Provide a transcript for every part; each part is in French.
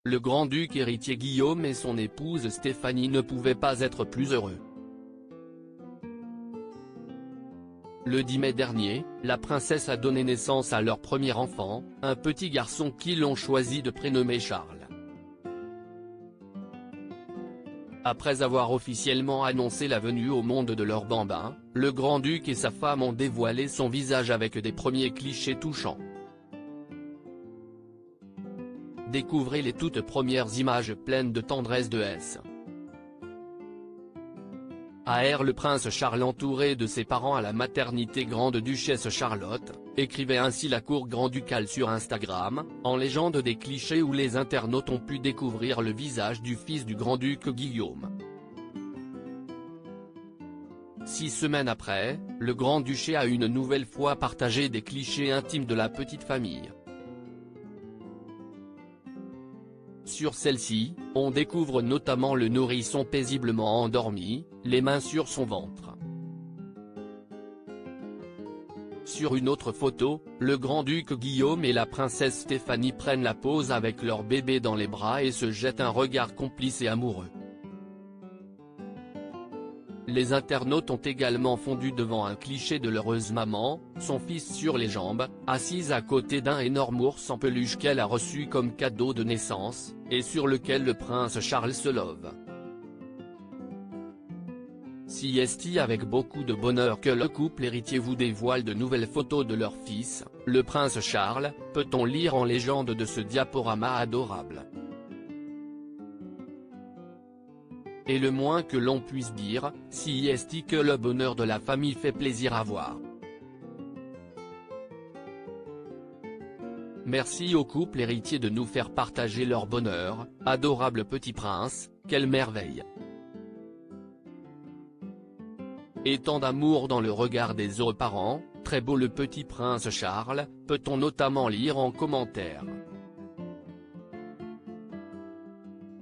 le grand-duc héritier Guillaume et son épouse Stéphanie ne pouvaient pas être plus heureux. Le 10 mai dernier, la princesse a donné naissance à leur premier enfant, un petit garçon qu'ils ont choisi de prénommer Charles. Après avoir officiellement annoncé la venue au monde de leur bambin, le grand-duc et sa femme ont dévoilé son visage avec des premiers clichés touchants. Découvrez les toutes premières images pleines de tendresse de S. A.R. Le prince Charles entouré de ses parents à la maternité grande-duchesse Charlotte, écrivait ainsi la cour grand-ducale sur Instagram, en légende des clichés où les internautes ont pu découvrir le visage du fils du grand-duc Guillaume. 6 semaines après, le grand-duché a une nouvelle fois partagé des clichés intimes de la petite famille. Sur celle-ci, on découvre notamment le nourrisson paisiblement endormi, les mains sur son ventre. Sur une autre photo, le grand-duc Guillaume et la princesse Stéphanie prennent la pose avec leur bébé dans les bras et se jettent un regard complice et amoureux. Les internautes ont également fondu devant un cliché de l'heureuse maman, son fils sur les jambes, assise à côté d'un énorme ours en peluche qu'elle a reçu comme cadeau de naissance, et sur lequel le prince Charles se love. Si est avec beaucoup de bonheur que le couple héritier vous dévoile de nouvelles photos de leur fils, le prince Charles, peut-on lire en légende de ce diaporama adorable. Et le moins que l'on puisse dire, si est que le bonheur de la famille fait plaisir à voir. Merci au couple héritier de nous faire partager leur bonheur, adorable petit prince, quelle merveille. Et tant d'amour dans le regard des heureux parents, très beau le petit prince Charles, peut-on notamment lire en commentaire.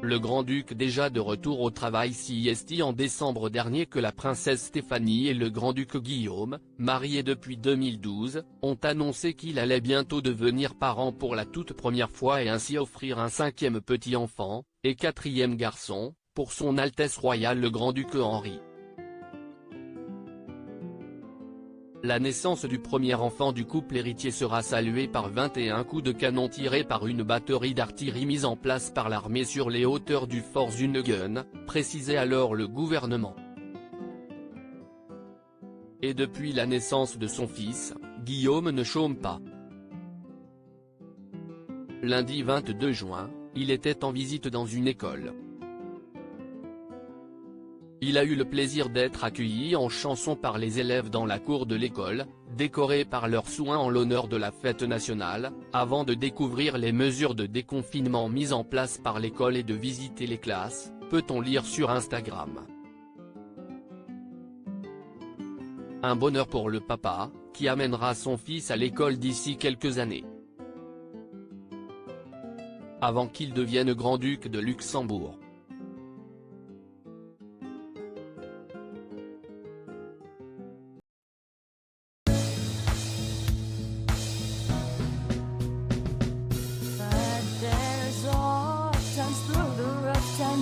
Le grand-duc déjà de retour au travail. Si est en décembre dernier que la princesse Stéphanie et le grand-duc Guillaume, mariés depuis 2012, ont annoncé qu'il allait bientôt devenir parent pour la toute première fois et ainsi offrir un 5e petit enfant, et 4e garçon, pour son Altesse royale le grand-duc Henri. La naissance du premier enfant du couple héritier sera saluée par 21 coups de canon tirés par une batterie d'artillerie mise en place par l'armée sur les hauteurs du Fort Zunegen, précisait alors le gouvernement. Et depuis la naissance de son fils, Guillaume ne chôme pas. Lundi 22 juin, il était en visite dans une école. Il a eu le plaisir d'être accueilli en chanson par les élèves dans la cour de l'école, décorés par leurs soins en l'honneur de la fête nationale, avant de découvrir les mesures de déconfinement mises en place par l'école et de visiter les classes, peut-on lire sur Instagram. Un bonheur pour le papa, qui amènera son fils à l'école d'ici quelques années. Avant qu'il devienne grand-duc de Luxembourg.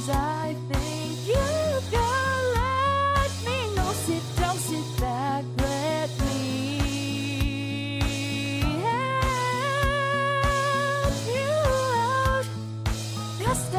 I think you can let me know. Sit down, sit back, let me help you out. Just